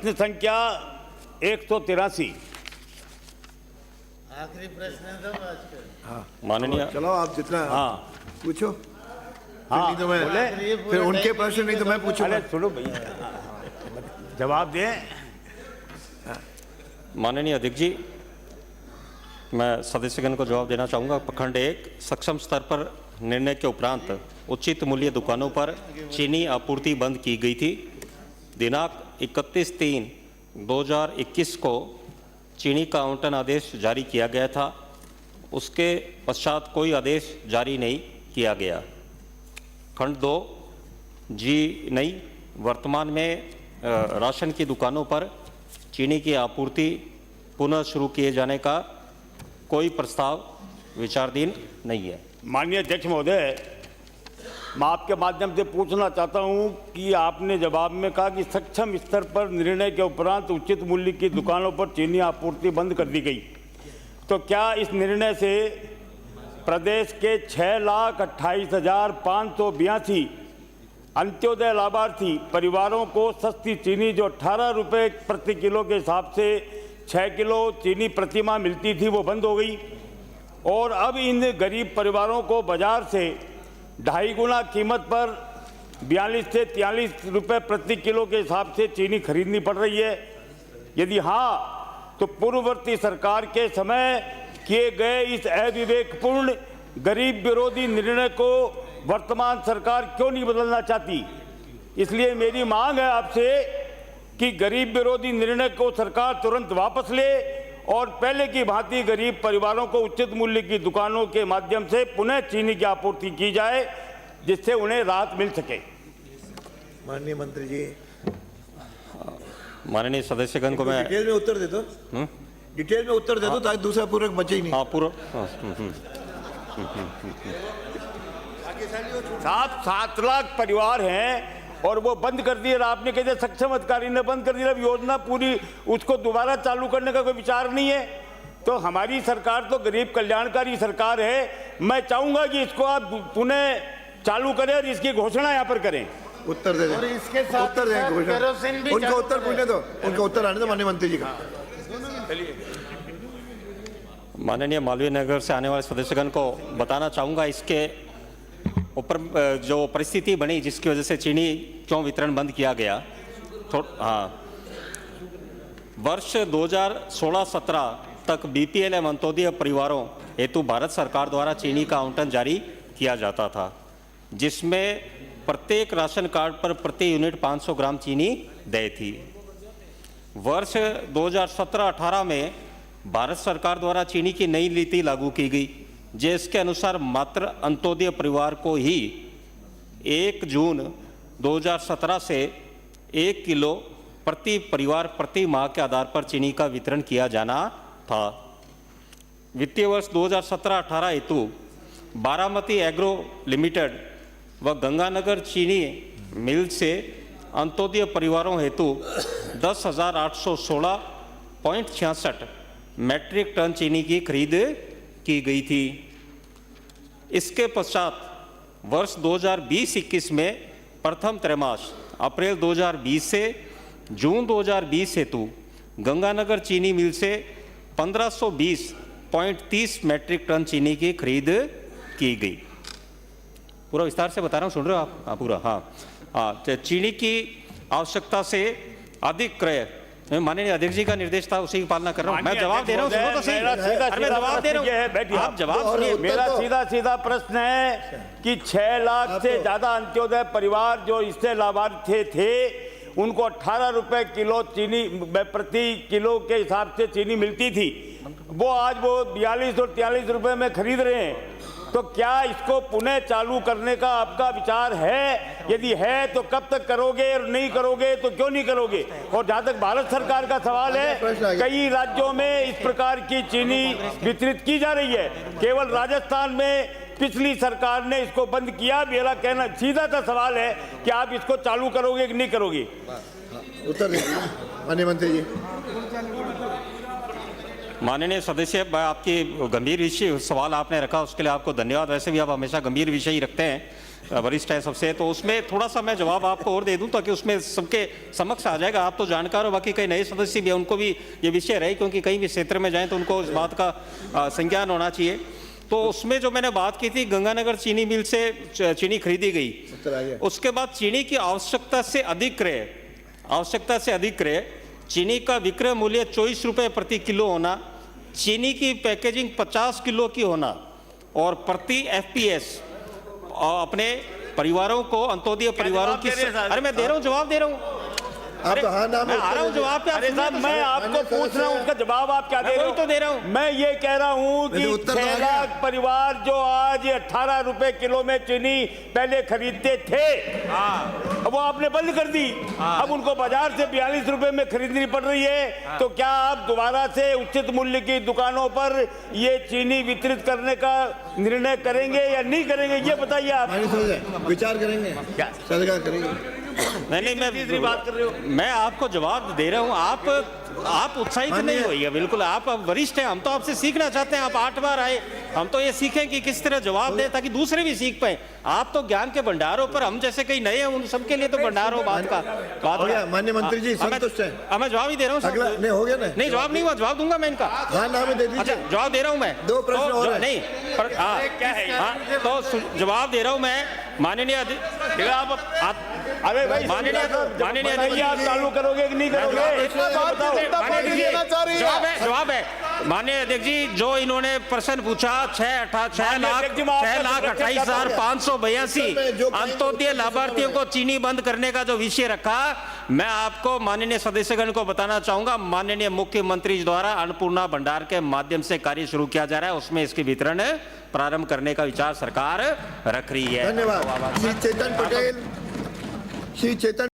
प्रश्न संख्या 183। आखिरी प्रश्न है सब आज का। हाँ माननीय चलो आप जितना हाँ पूछो। हाँ नहीं तो मैं बोले। फिर उनके प्रश्न नहीं तो मैं पूछूंगा। अरे सुनो भैया, जवाब दें। माननीय अध्यक्ष जी, मैं सदस्यगण को जवाब देना चाहूँगा। प्रखंड 1 सक्षम स्तर पर निर्णय के उपरांत उचित मूल्य दुकानों पर चीनी आपूर्ति बंद की गई थी। दिनांक 31/3/2021 को चीनी का आवंटन आदेश जारी किया गया था। उसके पश्चात कोई आदेश जारी नहीं किया गया। खंड 2 जी नहीं, वर्तमान में राशन की दुकानों पर चीनी की आपूर्ति पुनः शुरू किए जाने का कोई प्रस्ताव विचाराधीन नहीं है। माननीय अध्यक्ष महोदय, मैं आपके माध्यम से पूछना चाहता हूं कि आपने जवाब में कहा कि सक्षम स्तर पर निर्णय के उपरांत उचित मूल्य की दुकानों पर चीनी आपूर्ति बंद कर दी गई, तो क्या इस निर्णय से प्रदेश के 6,28,582 अंत्योदय लाभार्थी परिवारों को सस्ती चीनी जो 18 रुपये प्रति किलो के हिसाब से 6 किलो चीनी प्रतिमाह मिलती थी वो बंद हो गई, और अब इन गरीब परिवारों को बाजार से 2.5 गुना कीमत पर 42 से 43 रुपये प्रति किलो के हिसाब से चीनी खरीदनी पड़ रही है। यदि हाँ, तो पूर्ववर्ती सरकार के समय किए गए इस अविवेकपूर्ण गरीब विरोधी निर्णय को वर्तमान सरकार क्यों नहीं बदलना चाहती? इसलिए मेरी मांग है आपसे कि गरीब विरोधी निर्णय को सरकार तुरंत वापस ले और पहले की भांति गरीब परिवारों को उचित मूल्य की दुकानों के माध्यम से पुनः चीनी की आपूर्ति की जाए, जिससे उन्हें राहत मिल सके। माननीय मंत्री जी, माननीय सदस्यगण को मैं डिटेल में उत्तर दे दो। डिटेल में उत्तर दे दो ताकि दूसरा पूरक बचे ही नहीं। हाँ पूरा साहब 7 लाख परिवार हैं और वो बंद कर दिए। आपने कह दिया सक्षम अधिकारी ने बंद कर दिया, अब योजना पूरी उसको दोबारा चालू करने का कोई विचार नहीं है। तो हमारी सरकार तो गरीब कल्याणकारी सरकार है। मैं चाहूंगा कि इसको आप पुनः चालू करें और इसकी घोषणा यहाँ पर करें। उत्तर दे दें। और इसके साथ उत्तर दें घोषणा। केरोसिन भी उनका चालू उत्तर पूछने दो, उनका उत्तर आने दो माननीय मंत्री जी का। माननीय मालवीय नगर से आने वाले सदस्यगण को बताना चाहूँगा इसके ऊपर जो परिस्थिति बनी जिसकी वजह से चीनी क्यों वितरण बंद किया गया। हाँ, वर्ष 2016-17 तक बीपीएल एवं अंत्योदय परिवारों हेतु भारत सरकार द्वारा चीनी का आवंटन जारी किया जाता था, जिसमें प्रत्येक राशन कार्ड पर प्रति यूनिट 500 ग्राम चीनी देय थी। वर्ष 2017-18 में भारत सरकार द्वारा चीनी की नई नीति लागू की गई, जिसके अनुसार मात्र अंत्योदय परिवार को ही 1 जून 2017 से 1 किलो प्रति परिवार प्रति माह के आधार पर चीनी का वितरण किया जाना था। वित्तीय वर्ष 2017-18 हेतु बारामती एग्रो लिमिटेड व गंगानगर चीनी मिल से अंत्योदय परिवारों हेतु 10,816.66 मैट्रिक टन चीनी की खरीद की गई थी। इसके पश्चात वर्ष 2020-21 में प्रथम त्रैमास अप्रैल 2020 से जून 2020 हेतु गंगानगर चीनी मिल से 1520.30 मैट्रिक टन चीनी की खरीद की गई। पूरा विस्तार से बता रहा हूँ, सुन रहे हो आप? हाँ पूरा। हाँ, चीनी की आवश्यकता से अधिक क्रय, माननीय अध्यक्ष जी का निर्देश था, उसी की पालना कर रहा हूँ। मैं जवाब दे रहा हूँ, सुनो तो सही। मैं जवाब दे रहा हूँ, आप जवाब सुनिए। मेरा सीधा प्रश्न है कि 6 लाख से ज्यादा अंत्योदय परिवार जो इससे लाभार्थी थे, उनको 18 रुपए किलो चीनी प्रति किलो के हिसाब से चीनी मिलती थी, वो आज वो 42 और 43 रुपए में खरीद रहे हैं। तो क्या इसको पुनः चालू करने का आपका विचार है? यदि है तो कब तक करोगे, और नहीं करोगे तो क्यों नहीं करोगे? और जहाँ तक भारत सरकार का सवाल है, कई राज्यों में इस प्रकार की चीनी वितरित की जा रही है, केवल राजस्थान में पिछली सरकार ने इसको बंद किया। मेरा कहना सीधा सा सवाल है कि आप इसको चालू करोगे कि नहीं करोगे? उत्तर दीजिए माननीय मंत्री जी। माननीय सदस्य, मैं आपकी गंभीर विषय सवाल आपने रखा उसके लिए आपको धन्यवाद। वैसे भी आप हमेशा गंभीर विषय ही रखते हैं, वरिष्ठ है सबसे, तो उसमें थोड़ा सा मैं जवाब आपको और दे दूं ताकि उसमें सबके समक्ष आ जाएगा। आप तो जानकार हो, बाकी कई नए सदस्य भी हैं, उनको भी ये विषय रहे, क्योंकि कहीं भी क्षेत्र में जाएं तो उनको इस बात का संज्ञान होना चाहिए। तो उसमें जो मैंने बात की थी, गंगानगर चीनी मिल से चीनी खरीदी गई, उसके बाद चीनी की आवश्यकता से अधिक क्रय, चीनी का विक्रय मूल्य 24 रुपये प्रति किलो होना, चीनी की पैकेजिंग 50 किलो की होना और प्रति FPS अपने परिवारों को, अंत्योदय परिवारों की, अरे मैं दे रहा हूँ, जवाब दे रहा हूँ, अरे मैं आ रहा हूँ जवाब पे। अरे साहब, मैं आपको पूछ रहा हूँ, उसका जवाब आप क्या दे रहे हो? तो दे रहा हूँ। मैं ये कह रहा हूँ कि 6 लाख परिवार जो आज 18 रुपए किलो में चीनी पहले खरीदते थे, वो आपने बंद कर दी। अब उनको बाजार से 42 रुपए में खरीदनी पड़ रही है। तो क्या आप दोबारा से उचित मूल्य की दुकानों पर ये चीनी वितरित करने का निर्णय करेंगे या नहीं करेंगे, ये बताइए आप। विचार करेंगे, सरकार करेंगे। नहीं, मैं बात कर रहे हो। मैं आपको जवाब दे रहा हूँ। आप उत्साहित नहीं होइए, बिल्कुल आप वरिष्ठ हैं, हम तो आपसे सीखना चाहते हैं। आप 8 बार आए, हम तो ये सीखें कि किस तरह जवाब दें ताकि दूसरे भी सीख पाए। आप तो ज्ञान के भंडारों पर, हम जैसे कई नए हैं उन सबके लिए तो भंडार हो बात का। माननीय मंत्री जी संतुष्ट हैं? मैं जवाब ही दे रहा हूँ। अगला नहीं हो गया ना? नहीं, जवाब नहीं हुआ, जवाब दूंगा मैं इनका। हाँ, नाम दे दीजिए। अच्छा, जवाब दे रहा हूँ मैं। 2 प्रश्न और हैं। नहीं, क्या है? तो जवाब दे रहा हूँ मैं। माननीय अरे भाई, माननीय आप चालू करोगे कि नहीं करोगे? जवाब है माननीय अध्यक्ष जी, जो इन्होंने प्रश्न पूछा 6,28,582 अंत्योदय लाभार्थियों को चीनी बंद करने का जो विषय रखा, मैं आपको माननीय सदस्यगण को बताना चाहूंगा, माननीय मुख्यमंत्री द्वारा अन्नपूर्णा भंडार के माध्यम से कार्य शुरू किया जा रहा है, उसमें इसके वितरण प्रारंभ करने का विचार सरकार रख रही है। धन्यवाद। श्री चेतन पटेल, श्री चेतन